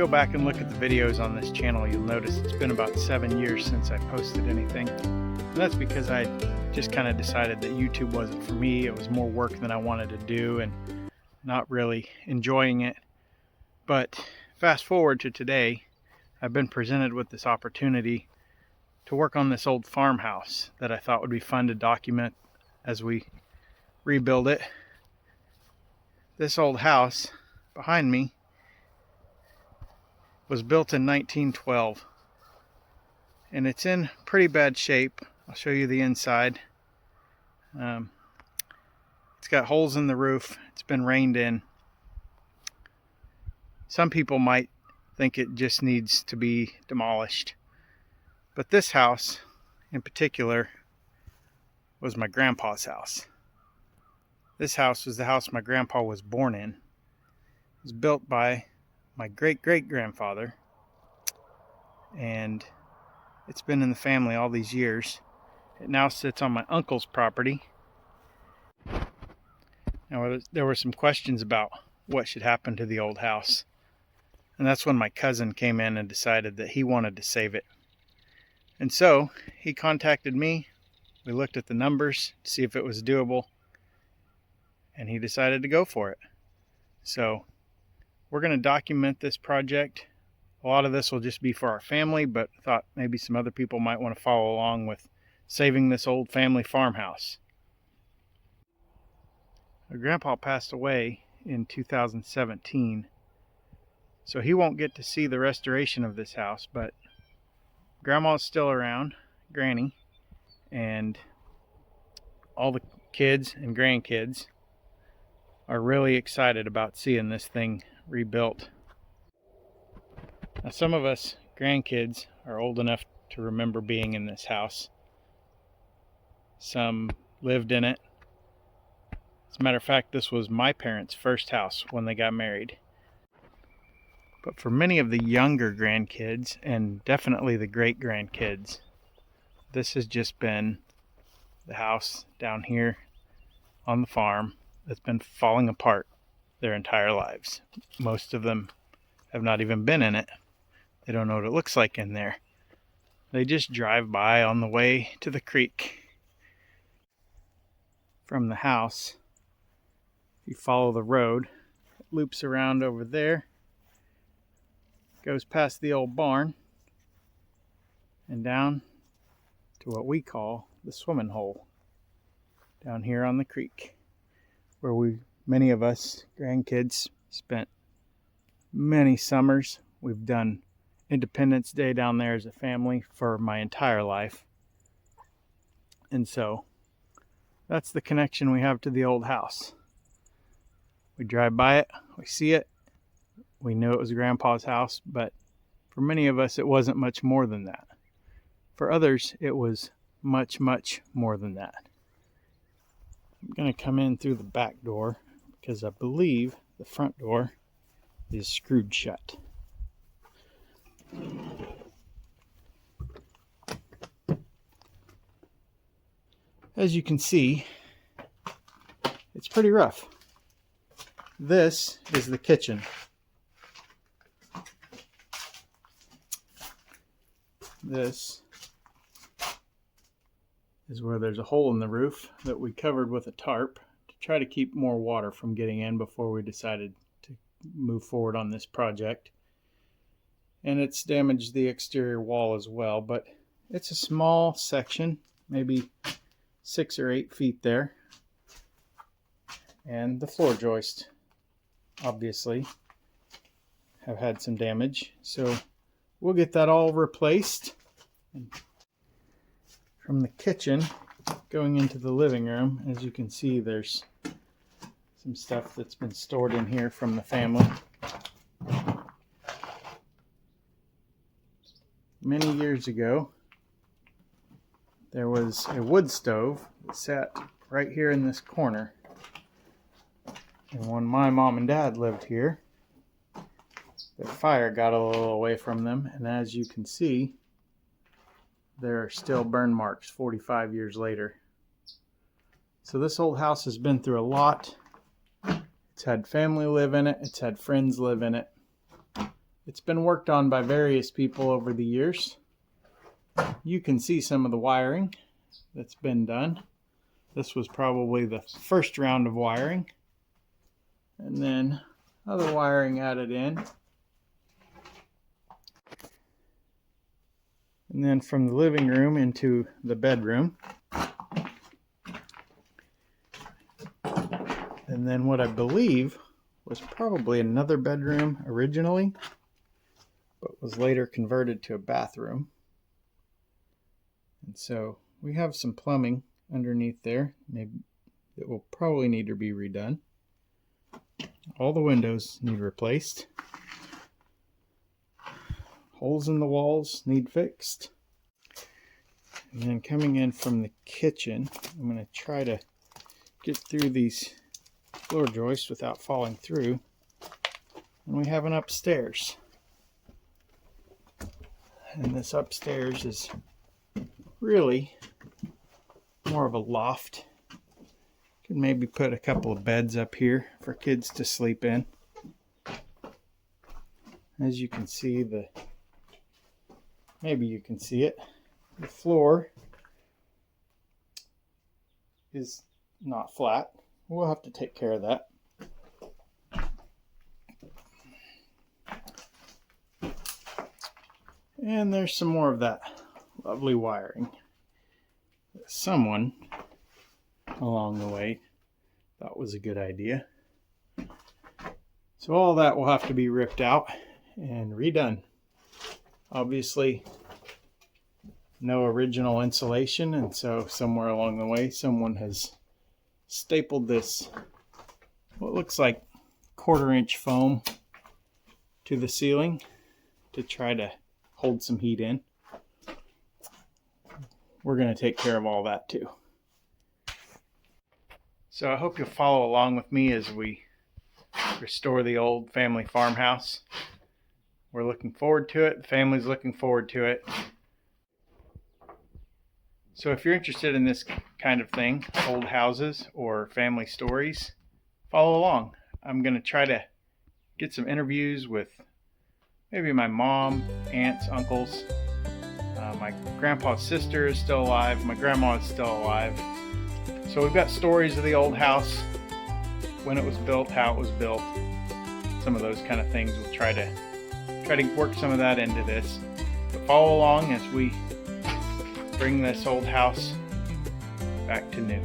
go back and look at the videos on this channel, you'll notice it's been about 7 years since I posted anything. And that's because I just kind of decided that YouTube wasn't for me. It was more work than I wanted to do and not really enjoying it. But fast forward to today, I've been presented with this opportunity to work on this old farmhouse that I thought would be fun to document as we rebuild it. This old house behind me was built in 1912 and it's in pretty bad shape. I'll show you the inside. It's got holes in the roof. It's been rained in. Some people might think it just needs to be demolished, but this house in particular was my grandpa's house. This house was the house my grandpa was born in. It was built by my great-great-grandfather, and it's been in the family all these years. It now sits on my uncle's property. Now, there were some questions about what should happen to the old house, and that's when my cousin came in and decided that he wanted to save it. And so he contacted me. We looked at the numbers to see if it was doable, and he decided to go for it. So we're going to document this project. A lot of this will just be for our family, but I thought maybe some other people might want to follow along with saving this old family farmhouse. My grandpa passed away in 2017, so he won't get to see the restoration of this house, but Grandma's still around, Granny, and all the kids and grandkids are really excited about seeing this thing rebuilt. Now, some of us grandkids are old enough to remember being in this house. Some lived in it. As a matter of fact, this was my parents' first house when they got married. But for many of the younger grandkids, and definitely the great-grandkids, this has just been the house down here on the farm that's been falling apart their entire lives. Most of them have not even been in it. They don't know what it looks like in there. They just drive by on the way to the creek. From the house, if you follow the road, it loops around over there, goes past the old barn, and down to what we call the swimming hole down here on the creek, where many of us grandkids spent many summers. We've done Independence Day down there as a family for my entire life. And so that's the connection we have to the old house. We drive by it, we see it, we knew it was Grandpa's house, but for many of us it wasn't much more than that. For others it was much, much more than that. I'm going to come in through the back door because I believe the front door is screwed shut. As you can see, it's pretty rough. This is the kitchen. This is where there's a hole in the roof that we covered with a tarp to try to keep more water from getting in before we decided to move forward on this project. And it's damaged the exterior wall as well, but it's a small section, maybe 6 or 8 feet there. And the floor joist obviously have had some damage, so we'll get that all replaced. And from the kitchen going into the living room, as you can see, there's some stuff that's been stored in here from the family. Many years ago, there was a wood stove that sat right here in this corner. And when my mom and dad lived here, the fire got a little away from them, and as you can see, there are still burn marks 45 years later. So this old house has been through a lot. It's had family live in it, it's had friends live in it. It's been worked on by various people over the years. You can see some of the wiring that's been done. This was probably the first round of wiring. And then other wiring added in. And then from the living room into the bedroom. And then what I believe was probably another bedroom originally, but was later converted to a bathroom. And so we have some plumbing underneath there. Maybe it will probably need to be redone. All the windows need replaced. Holes in the walls need fixed. And then coming in from the kitchen, I'm going to try to get through these floor joists without falling through. And we have an upstairs. And this upstairs is really more of a loft. Could maybe put a couple of beds up here for kids to sleep in. As you can see, maybe you can see it, the floor is not flat. We'll have to take care of that. And there's some more of that lovely wiring. Someone along the way thought was a good idea. So all that will have to be ripped out and redone. Obviously, no original insulation, and so somewhere along the way someone has stapled this, what looks like 1/4-inch foam to the ceiling to try to hold some heat in. We're going to take care of all that too. So I hope you'll follow along with me as we restore the old family farmhouse. We're looking forward to it. The family's looking forward to it. So if you're interested in this kind of thing, old houses or family stories, follow along. I'm going to try to get some interviews with maybe my mom, aunts, uncles. My grandpa's sister is still alive. My grandma is still alive. So we've got stories of the old house, when it was built, how it was built, some of those kind of things. We'll try to work some of that into this. But follow along as we bring this old house back to new.